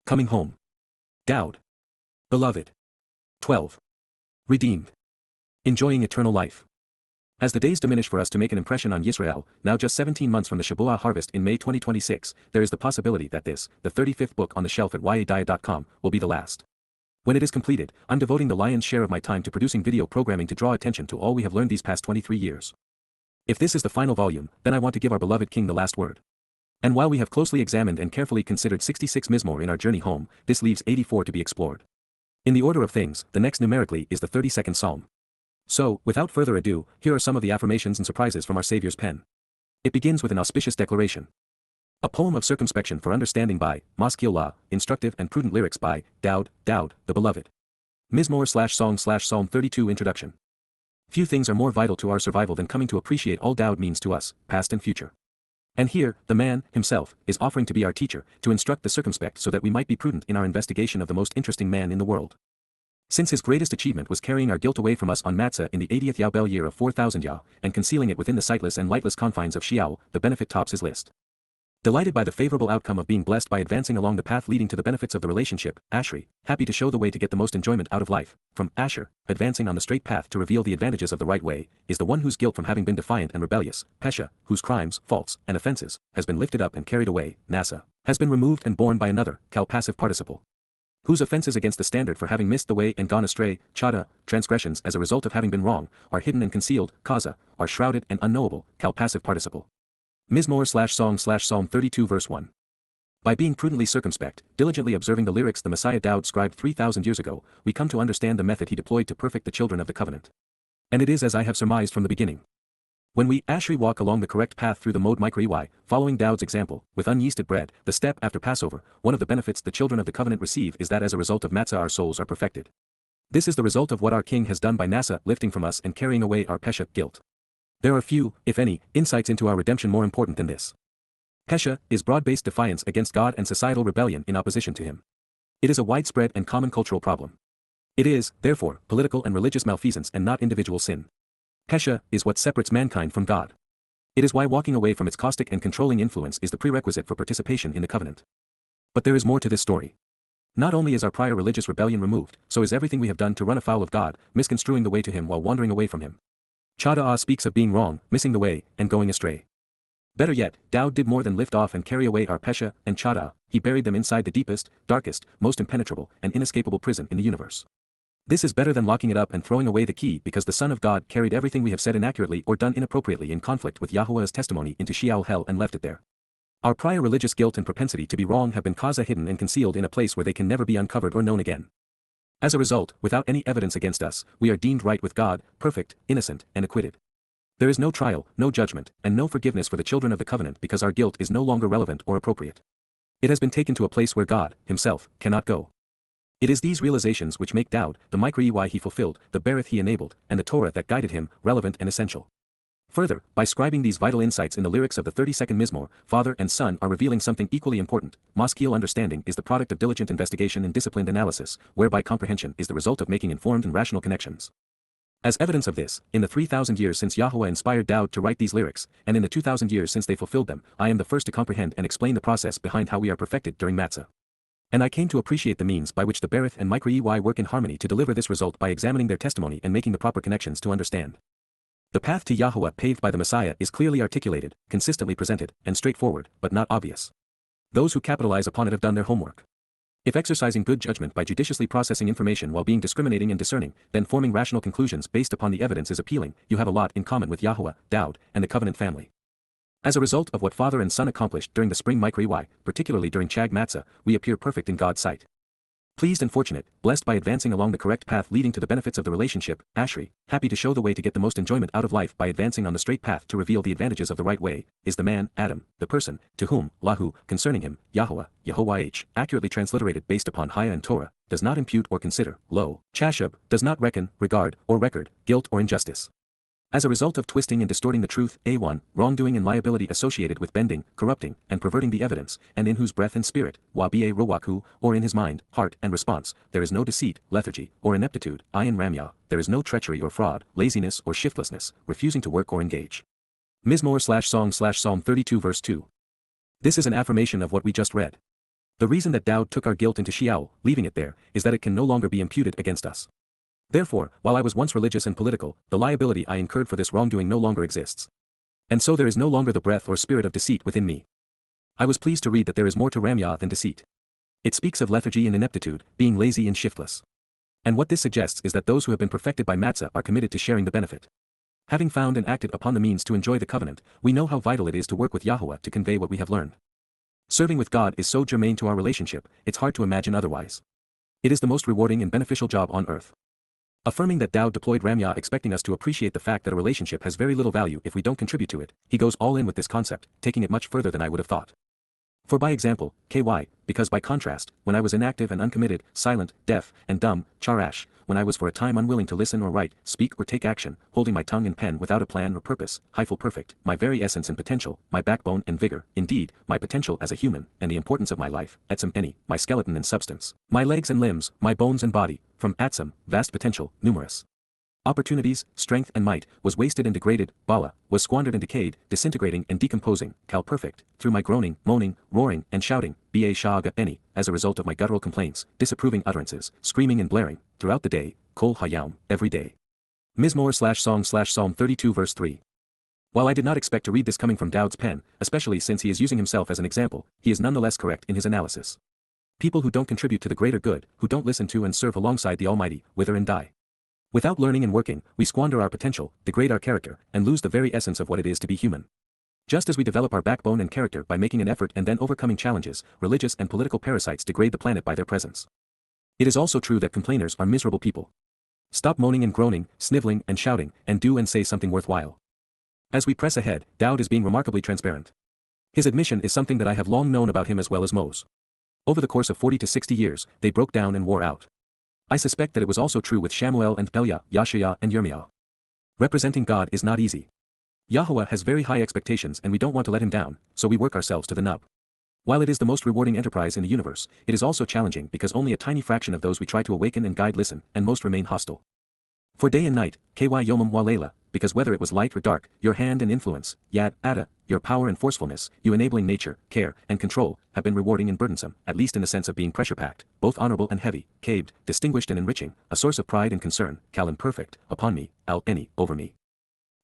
Coming home. Dowd. Beloved. 12. Redeemed. Enjoying eternal life. As the days diminish for us to make an impression on Yisrael, now just 17 months from the Shabuw'ah harvest in May 2026, there is the possibility that this, the 35th book on the shelf at YAHOWAH.com, will be the last. When it is completed, I'm devoting the lion's share of my time to producing video programming to draw attention to all we have learned these past 23 years. If this is the final volume, then I want to give our beloved King the last word. And while we have closely examined and carefully considered 66 Mizmor in our journey home, this leaves 84 to be explored. In the order of things, the next numerically is the 32nd Psalm. So, without further ado, here are some of the affirmations and surprises from our Savior's pen. It begins with an auspicious declaration. A poem of circumspection for understanding by Yisra'elites, instructive and prudent lyrics by Dowd, the beloved. Mizmor/Song/Psalm 32 Introduction. Few things are more vital to our survival than coming to appreciate all Dowd means to us, past and future. And here, the man, himself, is offering to be our teacher, to instruct the circumspect so that we might be prudent in our investigation of the most interesting man in the world. Since his greatest achievement was carrying our guilt away from us on Matzah in the 80th Yabel year of 4000 Yah, and concealing it within the sightless and lightless confines of Shabuw'ah, the benefit tops his list. Delighted by the favorable outcome of being blessed by advancing along the path leading to the benefits of the relationship, Ashri, happy to show the way to get the most enjoyment out of life, from Asher, advancing on the straight path to reveal the advantages of the right way, is the one whose guilt from having been defiant and rebellious, Pesha, whose crimes, faults, and offenses, has been lifted up and carried away, Nasa, has been removed and borne by another, Kal passive participle. Whose offenses against the standard for having missed the way and gone astray, Chada, transgressions as a result of having been wrong, are hidden and concealed, Kaza, are shrouded and unknowable, Kal passive participle. Mizmor/Song/Psalm 32 verse 1. By being prudently circumspect, diligently observing the lyrics the Messiah Dowd scribed 3,000 years ago, we come to understand the method he deployed to perfect the children of the covenant. And it is as I have surmised from the beginning. When we Ashri walk along the correct path through the mode YYV3C12, following Dowd's example, with unyeasted bread, the step after Passover, one of the benefits the children of the covenant receive is that as a result of matzah our souls are perfected. This is the result of what our King has done by Nasa lifting from us and carrying away our Pesha guilt. There are few, if any, insights into our redemption more important than this. Pesha is broad-based defiance against God and societal rebellion in opposition to him. It is a widespread and common cultural problem. It is, therefore, political and religious malfeasance and not individual sin. Pesha is what separates mankind from God. It is why walking away from its caustic and controlling influence is the prerequisite for participation in the covenant. But there is more to this story. Not only is our prior religious rebellion removed, so is everything we have done to run afoul of God, misconstruing the way to him while wandering away from him. Chada speaks of being wrong, missing the way, and going astray. Better yet, Dowd did more than lift off and carry away our Pesha and Chada, he buried them inside the deepest, darkest, most impenetrable, and inescapable prison in the universe. This is better than locking it up and throwing away the key because the Son of God carried everything we have said inaccurately or done inappropriately in conflict with Yahuwah's testimony into Sheol hell and left it there. Our prior religious guilt and propensity to be wrong have been hidden and concealed in a place where they can never be uncovered or known again. As a result, without any evidence against us, we are deemed right with God, perfect, innocent, and acquitted. There is no trial, no judgment, and no forgiveness for the children of the covenant because our guilt is no longer relevant or appropriate. It has been taken to a place where God, himself, cannot go. It is these realizations which make Dowd, the YYV3C12 he fulfilled, the Berith he enabled, and the Torah that guided him, relevant and essential. Further, by scribing these vital insights in the lyrics of the 32nd Mizmor, father and son are revealing something equally important. Maskil understanding is the product of diligent investigation and disciplined analysis, whereby comprehension is the result of making informed and rational connections. As evidence of this, in the 3,000 years since Yahuwah inspired Dowd to write these lyrics, and in the 2,000 years since they fulfilled them, I am the first to comprehend and explain the process behind how we are perfected during Matzah. And I came to appreciate the means by which the Berith and YYV3C12 work in harmony to deliver this result by examining their testimony and making the proper connections to understand. The path to Yahuwah paved by the Messiah is clearly articulated, consistently presented, and straightforward, but not obvious. Those who capitalize upon it have done their homework. If exercising good judgment by judiciously processing information while being discriminating and discerning, then forming rational conclusions based upon the evidence is appealing, you have a lot in common with Yahuwah, Dowd, and the covenant family. As a result of what father and son accomplished during the spring YYV3C12, particularly during Chag Matzah, we appear perfect in God's sight. Pleased and fortunate, blessed by advancing along the correct path leading to the benefits of the relationship, Ashri, happy to show the way to get the most enjoyment out of life by advancing on the straight path to reveal the advantages of the right way, is the man, Adam, the person, to whom, Lahu, concerning him, Yahowah, accurately transliterated based upon Haya and Torah, does not impute or consider, lo, Chashub, does not reckon, regard, or record, guilt or injustice. As a result of twisting and distorting the truth, A1, wrongdoing and liability associated with bending, corrupting, and perverting the evidence, and in whose breath and spirit, Wabi'a Rowaku, or in his mind, heart, and response, there is no deceit, lethargy, or ineptitude, Ayin Ramya, there is no treachery or fraud, laziness or shiftlessness, refusing to work or engage. Mizmor/Song/Psalm 32 verse 2. This is an affirmation of what we just read. The reason that Dowd took our guilt into Sheol, leaving it there, is that it can no longer be imputed against us. Therefore, while I was once religious and political, the liability I incurred for this wrongdoing no longer exists. And so there is no longer the breath or spirit of deceit within me. I was pleased to read that there is more to Ramyah than deceit. It speaks of lethargy and ineptitude, being lazy and shiftless. And what this suggests is that those who have been perfected by matzah are committed to sharing the benefit. Having found and acted upon the means to enjoy the covenant, we know how vital it is to work with Yahuwah to convey what we have learned. Serving with God is so germane to our relationship, it's hard to imagine otherwise. It is the most rewarding and beneficial job on earth. Affirming that Dowd deployed Ramyah expecting us to appreciate the fact that a relationship has very little value if we don't contribute to it, he goes all in with this concept, taking it much further than I would have thought. For by example, KY, because by contrast, when I was inactive and uncommitted, silent, deaf, and dumb, charash, when I was for a time unwilling to listen or write, speak or take action, holding my tongue and pen without a plan or purpose, hyphal perfect, my very essence and potential, my backbone and vigor, indeed, my potential as a human, and the importance of my life, etzem any, my skeleton and substance, my legs and limbs, my bones and body, from atzem, vast potential, numerous opportunities, strength and might, was wasted and degraded, bala, was squandered and decayed, disintegrating and decomposing, cal perfect, through my groaning, moaning, roaring, and shouting, ba shaga any, as a result of my guttural complaints, disapproving utterances, screaming and blaring, throughout the day, kol hayam, every day. Mizmor/Song/Psalm 32 verse 3. While I did not expect to read this coming from Dowd's pen, especially since he is using himself as an example, he is nonetheless correct in his analysis. People who don't contribute to the greater good, who don't listen to and serve alongside the Almighty, wither and die. Without learning and working, we squander our potential, degrade our character, and lose the very essence of what it is to be human. Just as we develop our backbone and character by making an effort and then overcoming challenges, religious and political parasites degrade the planet by their presence. It is also true that complainers are miserable people. Stop moaning and groaning, sniveling and shouting, and do and say something worthwhile. As we press ahead, Dowd is being remarkably transparent. His admission is something that I have long known about him as well as Mose. Over the course of 40 to 60 years, they broke down and wore out. I suspect that it was also true with Shamuel and Pelia, Yashaya and Yirmiah. Representing God is not easy. Yahuwah has very high expectations and we don't want to let him down, so we work ourselves to the nub. While it is the most rewarding enterprise in the universe, it is also challenging because only a tiny fraction of those we try to awaken and guide listen, and most remain hostile. For day and night, ky yomam walela, because whether it was light or dark, your hand and influence, yad, ada, your power and forcefulness, you enabling nature, care, and control, have been rewarding and burdensome, at least in the sense of being pressure-packed, both honorable and heavy, caved, distinguished and enriching, a source of pride and concern, kal and perfect, upon me, al any, over me.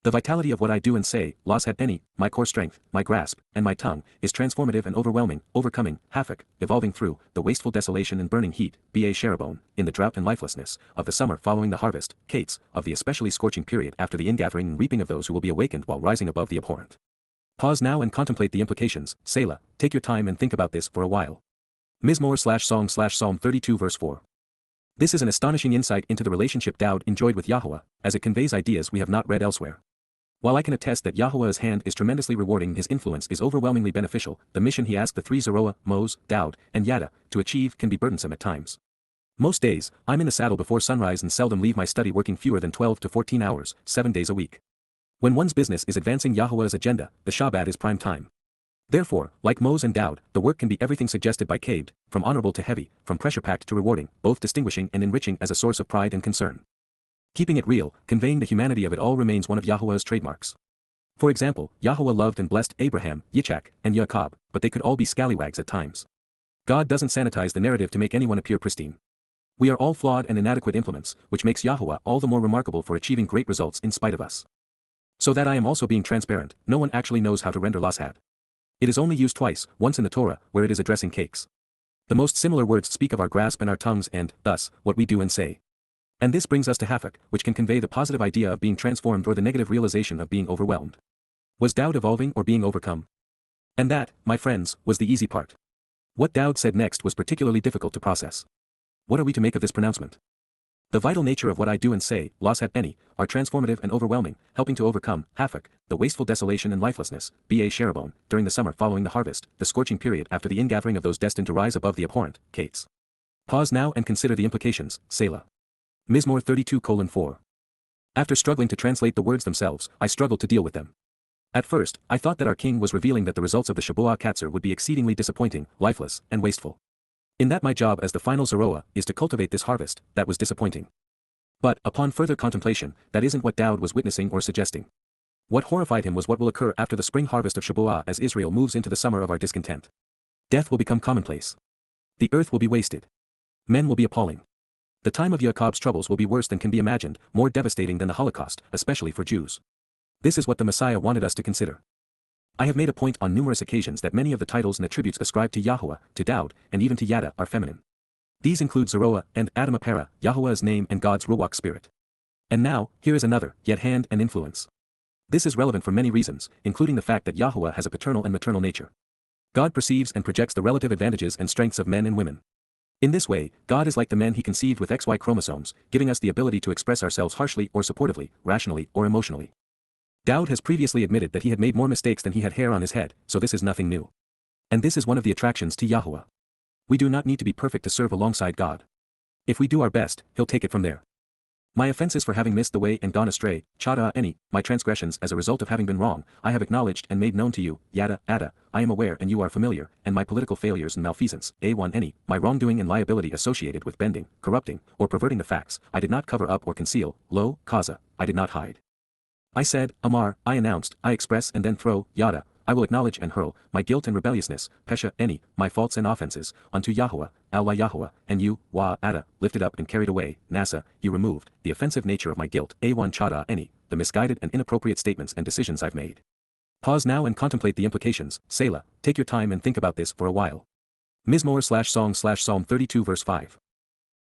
The vitality of what I do and say, los had any, my core strength, my grasp, and my tongue, is transformative and overwhelming, overcoming, havoc, evolving through, the wasteful desolation and burning heat, ba Sharabone, in the drought and lifelessness, of the summer following the harvest, Kates, of the especially scorching period after the ingathering and reaping of those who will be awakened while rising above the abhorrent. Pause now and contemplate the implications, Selah, take your time and think about this for a while. Mizmor/Song/Psalm 32 verse 4. This is an astonishing insight into the relationship Dowd enjoyed with Yahuwah, as it conveys ideas we have not read elsewhere. While I can attest that Yahuwah's hand is tremendously rewarding, his influence is overwhelmingly beneficial, the mission he asked the three Zerah, Mose, Dowd, and Yada, to achieve can be burdensome at times. Most days, I'm in the saddle before sunrise and seldom leave my study working fewer than 12 to 14 hours, 7 days a week. When one's business is advancing Yahuwah's agenda, the Shabat is prime time. Therefore, like Mose and Dowd, the work can be everything suggested by caved, from honorable to heavy, from pressure-packed to rewarding, both distinguishing and enriching as a source of pride and concern. Keeping it real, conveying the humanity of it all remains one of Yahuwah's trademarks. For example, Yahuwah loved and blessed Abraham, Yitzhak, and Jacob, but they could all be scallywags at times. God doesn't sanitize the narrative to make anyone appear pristine. We are all flawed and inadequate implements, which makes Yahuwah all the more remarkable for achieving great results in spite of us. So that I am also being transparent, no one actually knows how to render lashad. It is only used twice, once in the Torah, where it is addressing cakes. The most similar words speak of our grasp and our tongues and, thus, what we do and say. And this brings us to havoc, which can convey the positive idea of being transformed or the negative realization of being overwhelmed. Was Dowd evolving or being overcome? And that, my friends, was the easy part. What Dowd said next was particularly difficult to process. What are we to make of this pronouncement? The vital nature of what I do and say, los hat any, are transformative and overwhelming, helping to overcome, havoc, the wasteful desolation and lifelessness, ba Sharabone, during the summer following the harvest, the scorching period after the ingathering of those destined to rise above the abhorrent, Kates. Pause now and consider the implications, Selah. Mizmor 32:4. After struggling to translate the words themselves, I struggled to deal with them. At first, I thought that our king was revealing that the results of the Shabuw'ah Katzer would be exceedingly disappointing, lifeless, and wasteful. In that my job as the final Zerah is to cultivate this harvest, that was disappointing. But, upon further contemplation, that isn't what Dowd was witnessing or suggesting. What horrified him was what will occur after the spring harvest of Shabuw'ah as Israel moves into the summer of our discontent. Death will become commonplace. The earth will be wasted. Men will be appalling. The time of Jacob's troubles will be worse than can be imagined, more devastating than the Holocaust, especially for Jews. This is what the Messiah wanted us to consider. I have made a point on numerous occasions that many of the titles and attributes ascribed to Yahuwah, to Dowd, and even to Yada are feminine. These include Zeroah and Adamapara, Yahuwah's name and God's Ruach spirit. And now, here is another, yet hand and influence. This is relevant for many reasons, including the fact that Yahuwah has a paternal and maternal nature. God perceives and projects the relative advantages and strengths of men and women. In this way, God is like the men he conceived with XY chromosomes, giving us the ability to express ourselves harshly or supportively, rationally or emotionally. Dowd has previously admitted that he had made more mistakes than he had hair on his head, so this is nothing new. And this is one of the attractions to Yahuwah. We do not need to be perfect to serve alongside God. If we do our best, he'll take it from there. My offenses for having missed the way and gone astray, Chada any, my transgressions as a result of having been wrong, I have acknowledged and made known to you, Yada, Ada, I am aware and you are familiar, and my political failures and malfeasance, A1 any, my wrongdoing and liability associated with bending, corrupting, or perverting the facts, I did not cover up or conceal, lo, Kaza, I did not hide. I said, Amar, I announced, I express and then throw, Yada, I will acknowledge and hurl, my guilt and rebelliousness, Pesha any, my faults and offenses, unto Yahuwah, Yahowah, and you, Ada, lifted up and carried away, Nasa, you removed, the offensive nature of my guilt, A1 Chada any, the misguided and inappropriate statements and decisions I've made. Pause now and contemplate the implications, Selah, take your time and think about this for a while. Mizmor/Song/Psalm 32 verse 5.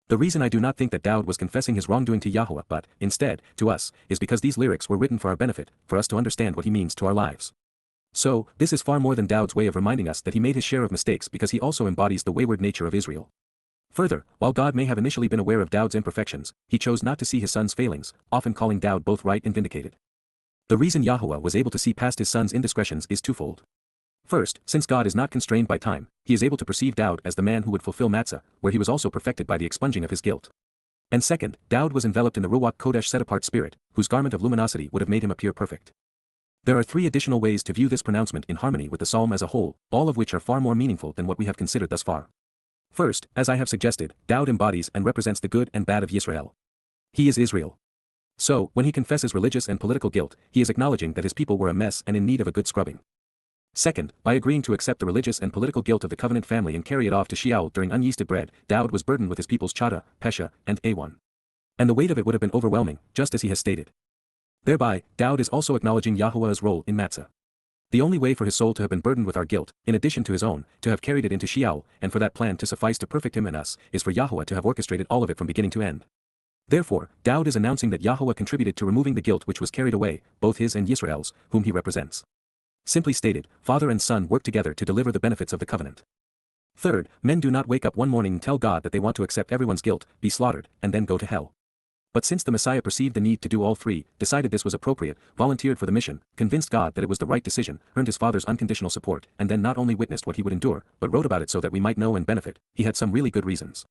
The reason I do not think that Dowd was confessing his wrongdoing to Yahuwah but, instead, to us, is because these lyrics were written for our benefit, for us to understand what he means to our lives. So, this is far more than Dowd's way of reminding us that he made his share of mistakes because he also embodies the wayward nature of Israel. Further, while God may have initially been aware of Dowd's imperfections, he chose not to see his son's failings, often calling Dowd both right and vindicated. The reason Yahuwah was able to see past his son's indiscretions is twofold. First, since God is not constrained by time, he is able to perceive Dowd as the man who would fulfill Matzah, where he was also perfected by the expunging of his guilt. And second, Dowd was enveloped in the Ruach Kodesh set-apart spirit, whose garment of luminosity would have made him appear perfect. There are three additional ways to view this pronouncement in harmony with the psalm as a whole, all of which are far more meaningful than what we have considered thus far. First, as I have suggested, Dowd embodies and represents the good and bad of Yisrael. He is Israel. So, when he confesses religious and political guilt, he is acknowledging that his people were a mess and in need of a good scrubbing. Second, by agreeing to accept the religious and political guilt of the covenant family and carry it off to Sheol during unyeasted bread, Dowd was burdened with his people's Chada, Pesha, and A1. And the weight of it would have been overwhelming, just as he has stated. Thereby, Dowd is also acknowledging Yahuwah's role in Matzah. The only way for his soul to have been burdened with our guilt, in addition to his own, to have carried it into Sheol, and for that plan to suffice to perfect him and us, is for Yahuwah to have orchestrated all of it from beginning to end. Therefore, Dowd is announcing that Yahuwah contributed to removing the guilt which was carried away, both his and Yisrael's, whom he represents. Simply stated, father and son work together to deliver the benefits of the covenant. Third, men do not wake up one morning and tell God that they want to accept everyone's guilt, be slaughtered, and then go to hell. But since the Messiah perceived the need to do all three, decided this was appropriate, volunteered for the mission, convinced God that it was the right decision, earned his Father's unconditional support, and then not only witnessed what he would endure, but wrote about it so that we might know and benefit, he had some really good reasons.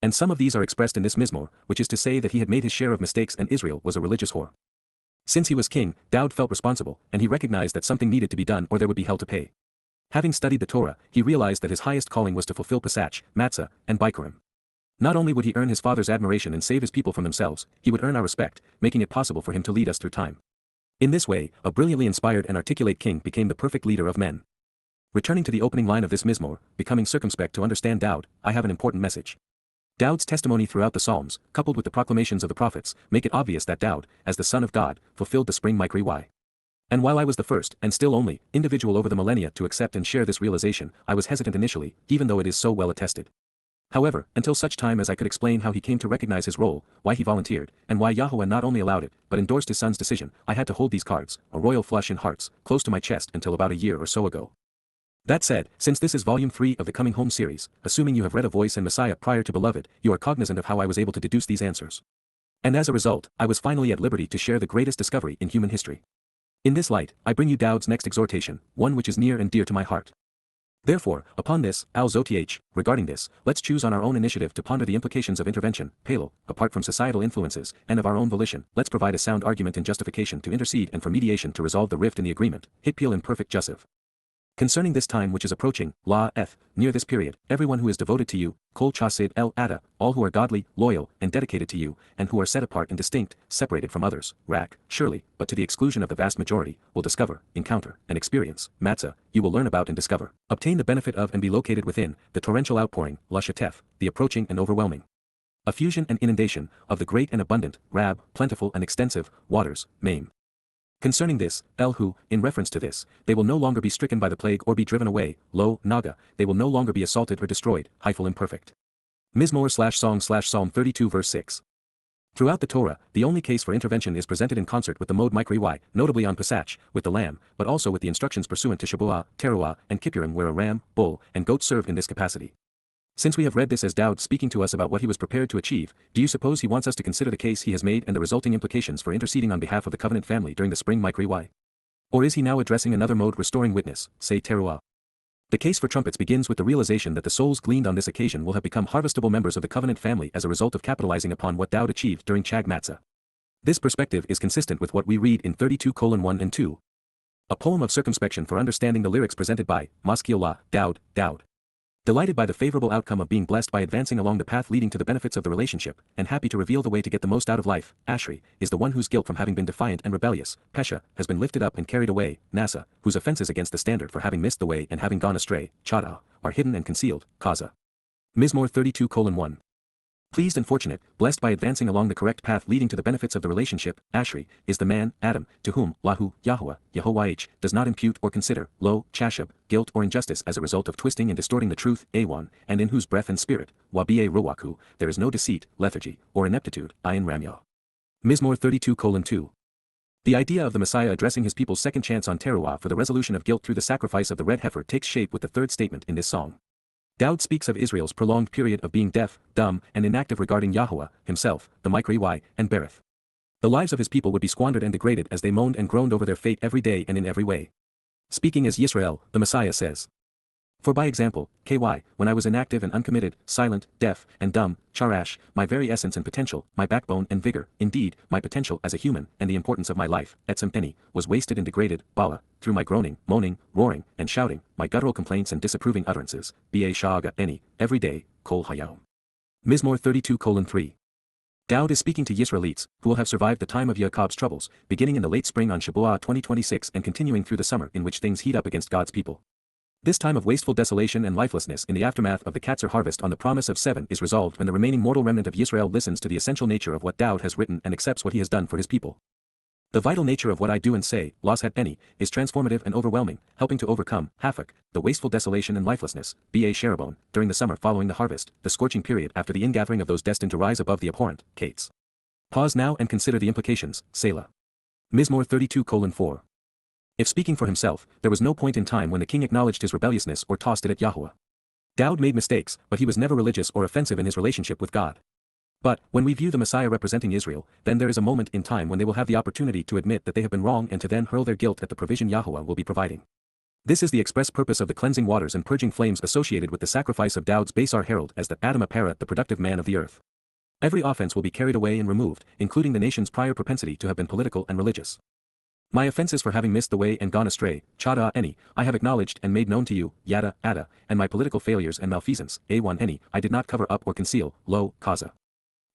And some of these are expressed in this Mizmor, which is to say that he had made his share of mistakes and Israel was a religious whore. Since he was king, Dowd felt responsible, and he recognized that something needed to be done or there would be hell to pay. Having studied the Torah, he realized that his highest calling was to fulfill Pesach, Matzah, and Bikurim. Not only would he earn his Father's admiration and save his people from themselves, he would earn our respect, making it possible for him to lead us through time. In this way, a brilliantly inspired and articulate king became the perfect leader of men. Returning to the opening line of this Mizmor, becoming circumspect to understand Dowd, I have an important message. Dowd's testimony throughout the Psalms, coupled with the proclamations of the prophets, make it obvious that Dowd, as the Son of God, fulfilled the spring Mikri Y. And while I was the first, and still only, individual over the millennia to accept and share this realization, I was hesitant initially, even though it is so well attested. However, until such time as I could explain how he came to recognize his role, why he volunteered, and why Yahuwah not only allowed it, but endorsed his son's decision, I had to hold these cards, a royal flush in hearts, close to my chest until about a year or so ago. That said, since this is Volume 3 of the Coming Home series, assuming you have read A Voice and Messiah prior to Beloved, you are cognizant of how I was able to deduce these answers. And as a result, I was finally at liberty to share the greatest discovery in human history. In this light, I bring you Dowd's next exhortation, one which is near and dear to my heart. Therefore, upon this, al-Zoth, regarding this, let's choose on our own initiative to ponder the implications of intervention, Palel, apart from societal influences, and of our own volition, let's provide a sound argument in justification to intercede and for mediation to resolve the rift in the agreement, Hitpil in perfect Jussive. Concerning this time which is approaching, near this period, everyone who is devoted to you, kol chasid el ada, all who are godly, loyal, and dedicated to you, and who are set apart and distinct, separated from others, surely, but to the exclusion of the vast majority, will discover, encounter, and experience, matzah, you will learn about and discover, obtain the benefit of and be located within, the torrential outpouring, lashatef, the approaching and overwhelming effusion and inundation, of the great and abundant, plentiful and extensive, waters, maim. Concerning this, who, in reference to this, they will no longer be stricken by the plague or be driven away, naga, they will no longer be assaulted or destroyed, hyphal imperfect. Mizmor/Song/Psalm 32 verse 6. Throughout the Torah, the only case for intervention is presented in concert with the mode y, notably on Pesach, with the lamb, but also with the instructions pursuant to Shabuw'ah, Towrah, and Kippurim where a ram, bull, and goat served in this capacity. Since we have read this as Dowd speaking to us about what he was prepared to achieve, do you suppose he wants us to consider the case he has made and the resulting implications for interceding on behalf of the covenant family during the spring y? Or is he now addressing another mode restoring witness, say Teruah? The case for trumpets begins with the realization that the souls gleaned on this occasion will have become harvestable members of the covenant family as a result of capitalizing upon what Dowd achieved during Chag Matzah. This perspective is consistent with what we read in 32:1 and 2. A poem of circumspection for understanding the lyrics presented by Maskiolah, Dowd. Delighted by the favorable outcome of being blessed by advancing along the path leading to the benefits of the relationship, and happy to reveal the way to get the most out of life, Ashri, is the one whose guilt from having been defiant and rebellious, Pesha, has been lifted up and carried away, Nasa, whose offenses against the standard for having missed the way and having gone astray, Chada, are hidden and concealed, Kaza. Mizmor 32:1. Pleased and fortunate, blessed by advancing along the correct path leading to the benefits of the relationship, Ashri, is the man, Adam, to whom, Yahowah, does not impute or consider, chashab, guilt or injustice as a result of twisting and distorting the truth, Awan, and in whose breath and spirit, Rowaku, there is no deceit, lethargy, or ineptitude, Ayin Ramyah. Mizmor 32:2. The idea of the Messiah addressing his people's second chance on Teruah for the resolution of guilt through the sacrifice of the red heifer takes shape with the third statement in this song. Dowd speaks of Israel's prolonged period of being deaf, dumb, and inactive regarding Yahowah, himself, the Y, and Berith. The lives of his people would be squandered and degraded as they moaned and groaned over their fate every day and in every way. Speaking as Yisrael, the Messiah says, for by example, when I was inactive and uncommitted, silent, deaf, and dumb, charash, my very essence and potential, my backbone and vigor, indeed, my potential as a human, and the importance of my life, etzem was wasted and degraded, bala, through my groaning, moaning, roaring, and shouting, my guttural complaints and disapproving utterances, every day, kol hayom. Mizmor 32:3. Dowd is speaking to Yisra'elites, who will have survived the time of Yaakov's troubles, beginning in the late spring on Shabuw'ah 2026 and continuing through the summer in which things heat up against God's people. This time of wasteful desolation and lifelessness in the aftermath of the Katzir harvest on the promise of 7 is resolved when the remaining mortal remnant of Yisrael listens to the essential nature of what Dowd has written and accepts what he has done for his people. The vital nature of what I do and say, is transformative and overwhelming, helping to overcome, the wasteful desolation and lifelessness, Sherabon, during the summer following the harvest, the scorching period after the ingathering of those destined to rise above the abhorrent, Kates. Pause now and consider the implications, Selah. Mizmor 32:4. If speaking for himself, there was no point in time when the king acknowledged his rebelliousness or tossed it at Yahowah. Dowd made mistakes, but he was never religious or offensive in his relationship with God. But, when we view the Messiah representing Israel, then there is a moment in time when they will have the opportunity to admit that they have been wrong and to then hurl their guilt at the provision Yahowah will be providing. This is the express purpose of the cleansing waters and purging flames associated with the sacrifice of Dowd's Basar herald as the Adam Apara, the productive man of the earth. Every offense will be carried away and removed, including the nation's prior propensity to have been political and religious. My offenses for having missed the way and gone astray, I have acknowledged and made known to you, Yada, and my political failures and malfeasance, I did not cover up or conceal, Kaza.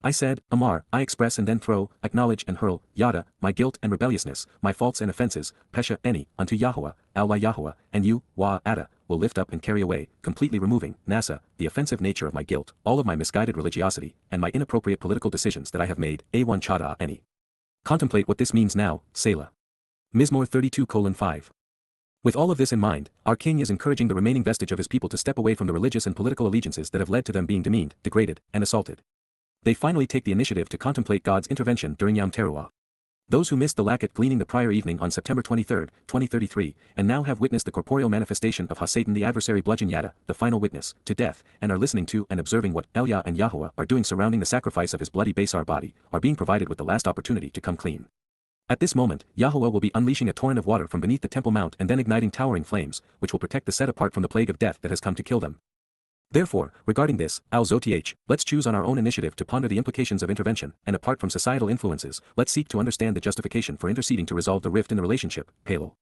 I said, Amar, I express and then throw, acknowledge and hurl, Yada, my guilt and rebelliousness, my faults and offenses, Pesha, unto Yahowah, Yahowah, and you, will lift up and carry away, completely removing, Nasa, the offensive nature of my guilt, all of my misguided religiosity, and my inappropriate political decisions that I have made, A1 Chada. Contemplate what this means now, Selah. Mizmor 32:5. With all of this in mind, our king is encouraging the remaining vestige of his people to step away from the religious and political allegiances that have led to them being demeaned, degraded, and assaulted. They finally take the initiative to contemplate God's intervention during Yom Teruah. Those who missed the lacket gleaning the prior evening on September 23, 2033, and now have witnessed the corporeal manifestation of Satan the adversary bludgeon Yada, the final witness, to death, and are listening to and observing what Elia and Yahowah are doing surrounding the sacrifice of his bloody Basar body, are being provided with the last opportunity to come clean. At this moment, Yahowah will be unleashing a torrent of water from beneath the Temple Mount and then igniting towering flames, which will protect the set apart from the plague of death that has come to kill them. Therefore, regarding this, let's choose on our own initiative to ponder the implications of intervention, and apart from societal influences, let's seek to understand the justification for interceding to resolve the rift in the relationship, Palel.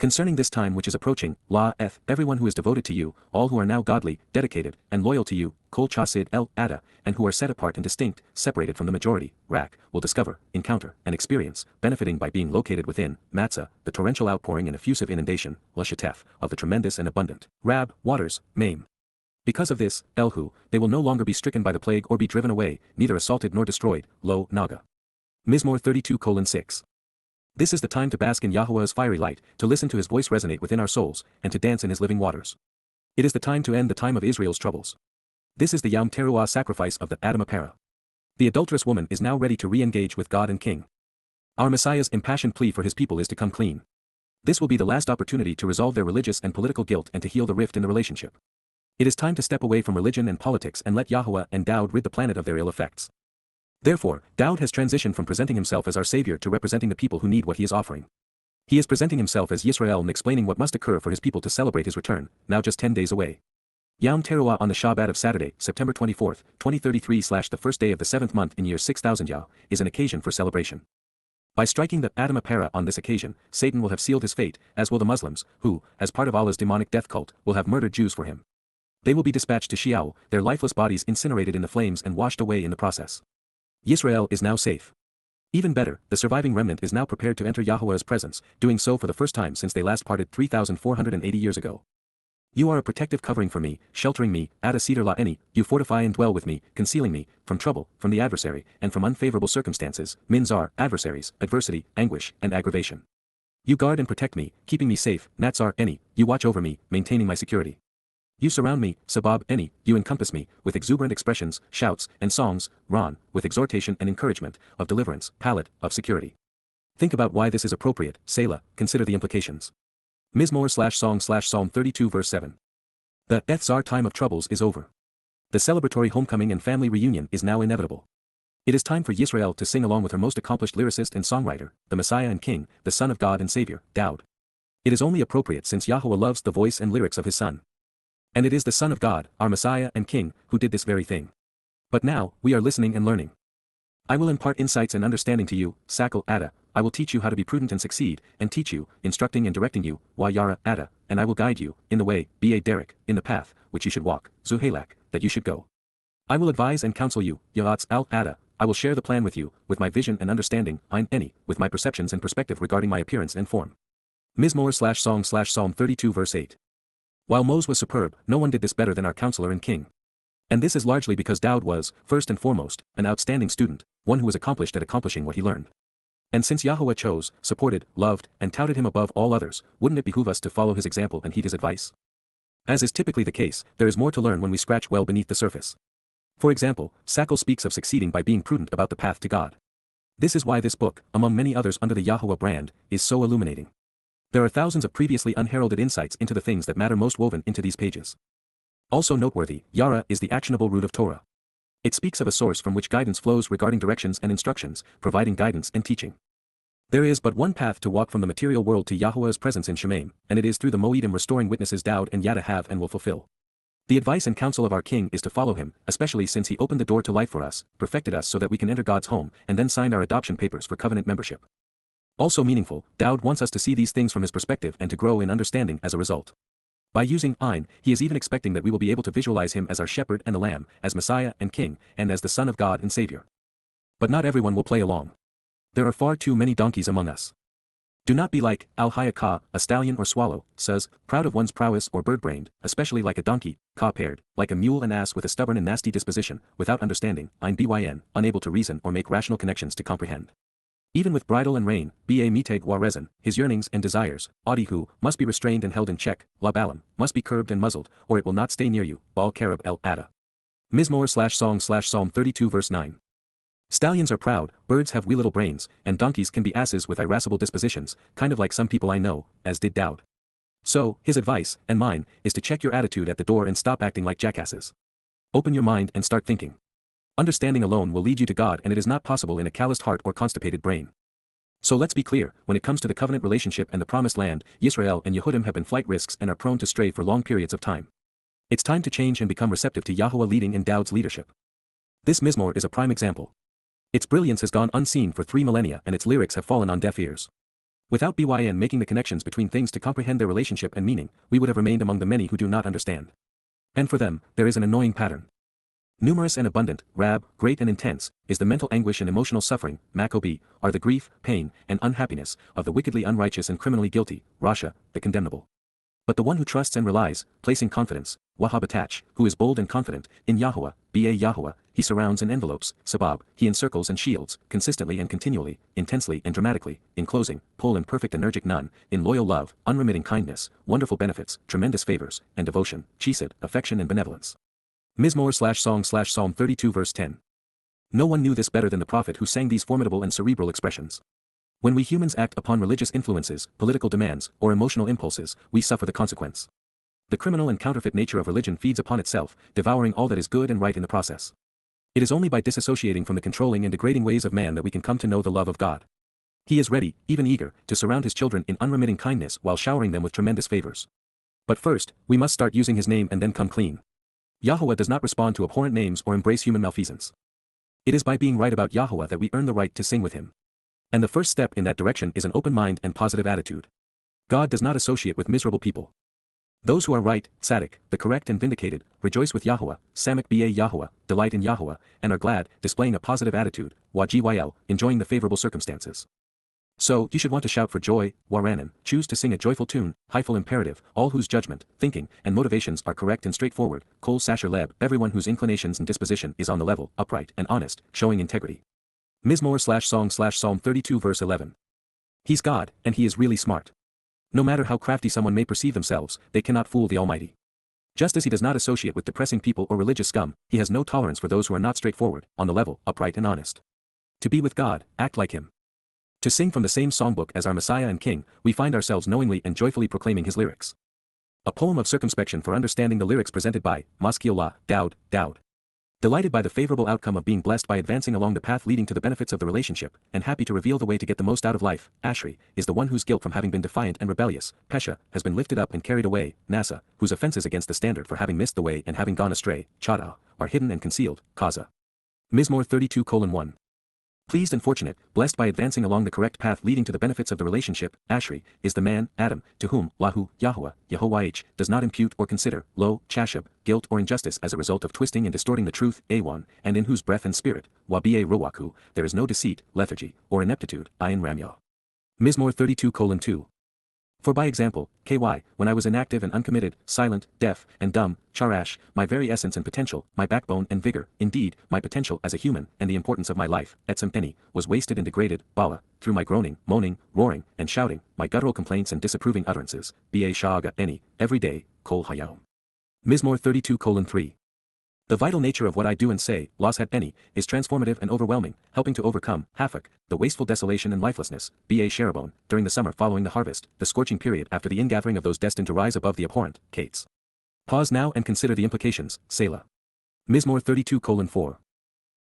Concerning this time which is approaching, everyone who is devoted to you, all who are now godly, dedicated, and loyal to you, Kol Chasid El Ada, and who are set apart and distinct, separated from the majority, will discover, encounter, and experience, benefiting by being located within, Matzah, the torrential outpouring and effusive inundation, Lashatef, of the tremendous and abundant, waters, Maim. Because of this, Elhu, they will no longer be stricken by the plague or be driven away, neither assaulted nor destroyed, Lo, Naga. Mizmor 32:6. This is the time to bask in Yahowah's fiery light, to listen to his voice resonate within our souls, and to dance in his living waters. It is the time to end the time of Israel's troubles. This is the Yom Teruah sacrifice of the Adam Apara. The adulterous woman is now ready to re-engage with God and King. Our Messiah's impassioned plea for his people is to come clean. This will be the last opportunity to resolve their religious and political guilt and to heal the rift in the relationship. It is time to step away from religion and politics and let Yahuwah and Dowd rid the planet of their ill effects. Therefore, Dowd has transitioned from presenting himself as our savior to representing the people who need what he is offering. He is presenting himself as Yisrael and explaining what must occur for his people to celebrate his return, now just 10 days away. Yom Teruah on the Shabat of Saturday, September 24, 2033 / the first day of the 7th month in year 6000 Yah, is an occasion for celebration. By striking the Adam Apara on this occasion, Satan will have sealed his fate, as will the Muslims, who, as part of Allah's demonic death cult, will have murdered Jews for him. They will be dispatched to Sheol, their lifeless bodies incinerated in the flames and washed away in the process. Yisrael is now safe. Even better, the surviving remnant is now prepared to enter Yahuwah's presence, doing so for the first time since they last parted 3,480 years ago. You are a protective covering for me, sheltering me, Ada Cedar La'eni, you fortify and dwell with me, concealing me, from trouble, from the adversary, and from unfavorable circumstances, Minzar, adversaries, adversity, anguish, and aggravation. You guard and protect me, keeping me safe, Natsar Eni, you watch over me, maintaining my security. You surround me, Sabab Eni, you encompass me, with exuberant expressions, shouts, and songs, Ron, with exhortation and encouragement, of deliverance, palette, of security. Think about why this is appropriate, Selah, consider the implications. Mizmor/Song/Psalm 32 verse 7. The Ethzar time of troubles is over. The celebratory homecoming and family reunion is now inevitable. It is time for Yisrael to sing along with her most accomplished lyricist and songwriter, the Messiah and King, the Son of God and Savior, Dowd. It is only appropriate since Yahuwah loves the voice and lyrics of his Son. And it is the Son of God, our Messiah and King, who did this very thing. But now, we are listening and learning. I will impart insights and understanding to you, Sakal Ada, I will teach you how to be prudent and succeed, and teach you, instructing and directing you, Yara Ada, and I will guide you, in the way, Ba Derek, in the path, which you should walk, Zuhalak, that you should go. I will advise and counsel you, Yahatz Al Ada, I will share the plan with you, with my vision and understanding, Ein Eni, with my perceptions and perspective regarding my appearance and form. Mizmor/Song/Psalm 32 verse 8. While Moses was superb, no one did this better than our counselor and king. And this is largely because Dowd was, first and foremost, an outstanding student, one who was accomplished at accomplishing what he learned. And since Yahuwah chose, supported, loved, and touted him above all others, wouldn't it behoove us to follow his example and heed his advice? As is typically the case, there is more to learn when we scratch well beneath the surface. For example, Sakal speaks of succeeding by being prudent about the path to God. This is why this book, among many others under the YAHOWAH brand, is so illuminating. There are thousands of previously unheralded insights into the things that matter most woven into these pages. Also noteworthy, Yara is the actionable root of Torah. It speaks of a source from which guidance flows regarding directions and instructions, providing guidance and teaching. There is but one path to walk from the material world to Yahuwah's presence in Shemaim, and it is through the Moedim restoring witnesses Dowd and Yada have and will fulfill. The advice and counsel of our King is to follow him, especially since he opened the door to life for us, perfected us so that we can enter God's home, and then signed our adoption papers for covenant membership. Also meaningful, Dowd wants us to see these things from his perspective and to grow in understanding as a result. By using Ein, he is even expecting that we will be able to visualize him as our shepherd and the lamb, as Messiah and King, and as the Son of God and Savior. But not everyone will play along. There are far too many donkeys among us. Do not be like Al-Hayakah, a stallion or swallow, says, proud of one's prowess or bird-brained, especially like a donkey, ka-paired, like a mule and ass with a stubborn and nasty disposition, without understanding, Ein byn, unable to reason or make rational connections to comprehend. Even with bridle and rein, Ba miteg wa rezin, his yearnings and desires, Audihu, must be restrained and held in check, Labalam, must be curbed and muzzled, or it will not stay near you, Baal Karab el Ada. Mizmor/Song/Psalm 32 verse 9. Stallions are proud, birds have wee little brains, and donkeys can be asses with irascible dispositions, kind of like some people I know, as did Dowd. So, his advice, and mine, is to check your attitude at the door and stop acting like jackasses. Open your mind and start thinking. Understanding alone will lead you to God, and it is not possible in a calloused heart or constipated brain. So let's be clear, when it comes to the covenant relationship and the promised land, Yisrael and Yehudim have been flight risks and are prone to stray for long periods of time. It's time to change and become receptive to Yahuwah leading in Dowd's leadership. This Mizmor is a prime example. Its brilliance has gone unseen for 3 millennia and its lyrics have fallen on deaf ears. Without BYN making the connections between things to comprehend their relationship and meaning, we would have remained among the many who do not understand. And for them, there is an annoying pattern. Numerous and abundant, rab, great and intense, is the mental anguish and emotional suffering, Maccabee, are the grief, pain, and unhappiness, of the wickedly unrighteous and criminally guilty, Rasha, the condemnable. But the one who trusts and relies, placing confidence, Wahabatach, who is bold and confident, in Yahowah, Yahowah, he surrounds and envelopes, Sabab, he encircles and shields, consistently and continually, intensely and dramatically, in closing, pull and perfect energic none, in loyal love, unremitting kindness, wonderful benefits, tremendous favors, and devotion, chesed, affection and benevolence. Mizmor/Song/Psalm 32 verse 10. No one knew this better than the prophet who sang these formidable and cerebral expressions. When we humans act upon religious influences, political demands, or emotional impulses, we suffer the consequence. The criminal and counterfeit nature of religion feeds upon itself, devouring all that is good and right in the process. It is only by disassociating from the controlling and degrading ways of man that we can come to know the love of God. He is ready, even eager, to surround his children in unremitting kindness while showering them with tremendous favors. But first, we must start using his name and then come clean. Yahowah does not respond to abhorrent names or embrace human malfeasance. It is by being right about Yahowah that we earn the right to sing with him. And the first step in that direction is an open mind and positive attitude. God does not associate with miserable people. Those who are right, tzaddik, the correct and vindicated, rejoice with Yahowah, Samak Ba Yahowah, delight in Yahowah, and are glad, displaying a positive attitude, YGYL, enjoying the favorable circumstances. So, you should want to shout for joy, Waranan, choose to sing a joyful tune, highful imperative, all whose judgment, thinking, and motivations are correct and straightforward, Kol Sasher Leb, everyone whose inclinations and disposition is on the level, upright, and honest, showing integrity. Mizmor/Song/Psalm 32 verse 11. He's God, and he is really smart. No matter how crafty someone may perceive themselves, they cannot fool the Almighty. Just as he does not associate with depressing people or religious scum, he has no tolerance for those who are not straightforward, on the level, upright and honest. To be with God, act like him. To sing from the same songbook as our Messiah and King, we find ourselves knowingly and joyfully proclaiming his lyrics. A poem of circumspection for understanding the lyrics presented by Maskiolah, Dowd. Delighted by the favorable outcome of being blessed by advancing along the path leading to the benefits of the relationship, and happy to reveal the way to get the most out of life, Ashri, is the one whose guilt from having been defiant and rebellious, Pesha, has been lifted up and carried away, Nasa, whose offenses against the standard for having missed the way and having gone astray, Chada, are hidden and concealed, Kaza. Mizmor 32:1. Pleased and fortunate, blessed by advancing along the correct path leading to the benefits of the relationship, Ashri, is the man, Adam, to whom, Lahu, Yahowah, Yahowah does not impute or consider, chashab, guilt or injustice as a result of twisting and distorting the truth, Awan, and in whose breath and spirit, Wabi'a Rowaku, there is no deceit, lethargy, or ineptitude, Ayin Ramyah. Mizmor 32:2. For by example, KY, when I was inactive and uncommitted, silent, deaf, and dumb, Charash, my very essence and potential, my backbone and vigor, indeed, my potential as a human, and the importance of my life, Etzem Eni, was wasted and degraded, Bala, through my groaning, moaning, roaring, and shouting, my guttural complaints and disapproving utterances, Ba Sha'aga Eni, every day, Kol Hayom. Mizmor 32:3. The vital nature of what I do and say, Lashat Eni, is transformative and overwhelming, helping to overcome, Hafak, the wasteful desolation and lifelessness, Ba Sharabon, during the summer following the harvest, the scorching period after the ingathering of those destined to rise above the abhorrent, Kates. Pause now and consider the implications, Selah. Mizmor 32:4.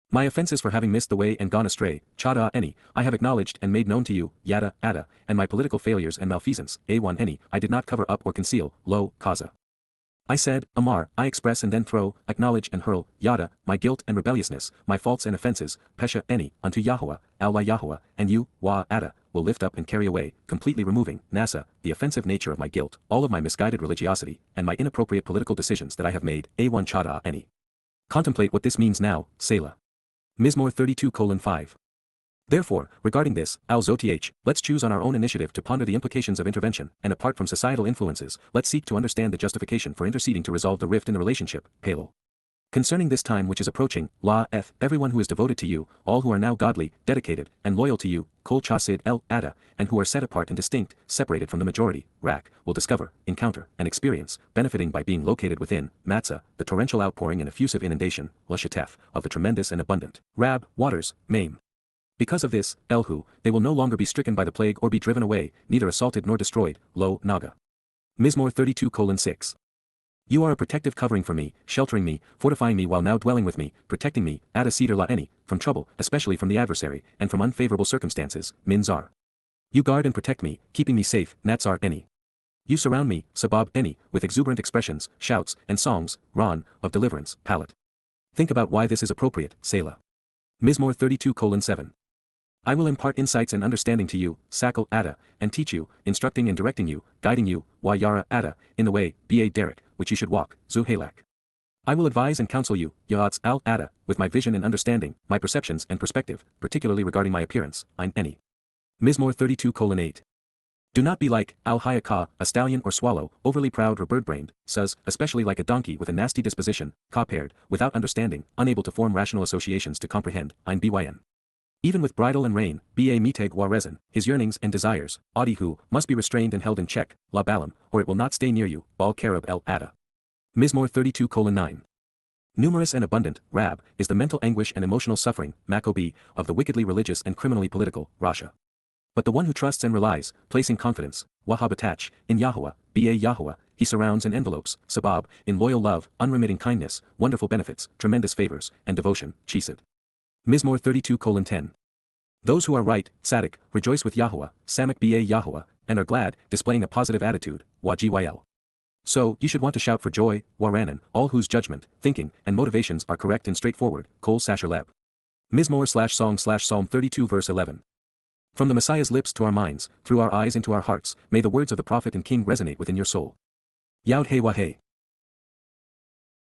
My offenses for having missed the way and gone astray, Chada Eni, I have acknowledged and made known to you, Yada, Ada, and my political failures and malfeasance, A1 Eni, I did not cover up or conceal, Kaza. I said, Amar, I express and then throw, acknowledge and hurl, Yada, my guilt and rebelliousness, my faults and offenses, Pesha Eni, unto Yahowah, Allah Yahowah, and you, Ada, will lift up and carry away, completely removing, Nasa, the offensive nature of my guilt, all of my misguided religiosity, and my inappropriate political decisions that I have made, A1 Chada Eni. Contemplate what this means now, Selah. Mizmor 32:5. Therefore, regarding this, Al-Zoth, let's choose on our own initiative to ponder the implications of intervention, and apart from societal influences, let's seek to understand the justification for interceding to resolve the rift in the relationship, Palel. Concerning this time which is approaching, everyone who is devoted to you, all who are now godly, dedicated, and loyal to you, Kol Chasid El Ada, and who are set apart and distinct, separated from the majority, Rak, will discover, encounter, and experience, benefiting by being located within, Matzah, the torrential outpouring and effusive inundation, Lashatef, of the tremendous and abundant, Rab, waters, Maim. Because of this, Elhu, they will no longer be stricken by the plague or be driven away, neither assaulted nor destroyed, Naga. Mizmor 32:6. You are a protective covering for me, sheltering me, fortifying me while now dwelling with me, protecting me, Ada Cedar La Eni, from trouble, especially from the adversary, and from unfavorable circumstances, Minzar. You guard and protect me, keeping me safe, Natsar Eni. You surround me, Sabab Eni, with exuberant expressions, shouts, and songs, Ran, of deliverance, Palette. Think about why this is appropriate, Selah. Mizmor 32:7. I will impart insights and understanding to you, Sakal Ada, and teach you, instructing and directing you, guiding you, Yara Ada, in the way, Ba Derek, which you should walk, Zuhalak. I will advise and counsel you, Yahatz al Ada, with my vision and understanding, my perceptions and perspective, particularly regarding my appearance, Ein Eni. Mizmor 32:8. Do not be like, Al Hayakah, a stallion or swallow, overly proud or bird-brained, says, especially like a donkey with a nasty disposition, ka-paired, without understanding, unable to form rational associations to comprehend, Ein Byn. Even with bridle and rein, Ba Miteg Warezin, his yearnings and desires, Adihu, must be restrained and held in check, La Balam, or it will not stay near you, Bal Karab el Ada. Mizmor 32:9. Numerous and abundant, Rab, is the mental anguish and emotional suffering, Maccabee, of the wickedly religious and criminally political, Rasha. But the one who trusts and relies, placing confidence, Wahabatach, in Yahowah, Ba Yahowah, he surrounds and envelopes, Sabab, in loyal love, unremitting kindness, wonderful benefits, tremendous favors, and devotion, Chesed. Mizmor 32:10. Those who are right, Tzaddik, rejoice with Yahowah, Samak Ba Yahowah, and are glad, displaying a positive attitude, Wagyl. So, you should want to shout for joy, Waranan, all whose judgment, thinking, and motivations are correct and straightforward, Kol Sasher Mizmor/Song/Psalm 32 verse 11. From the Messiah's lips to our minds, through our eyes into our hearts, may the words of the prophet and king resonate within your soul. Yod Hey Wah Hey.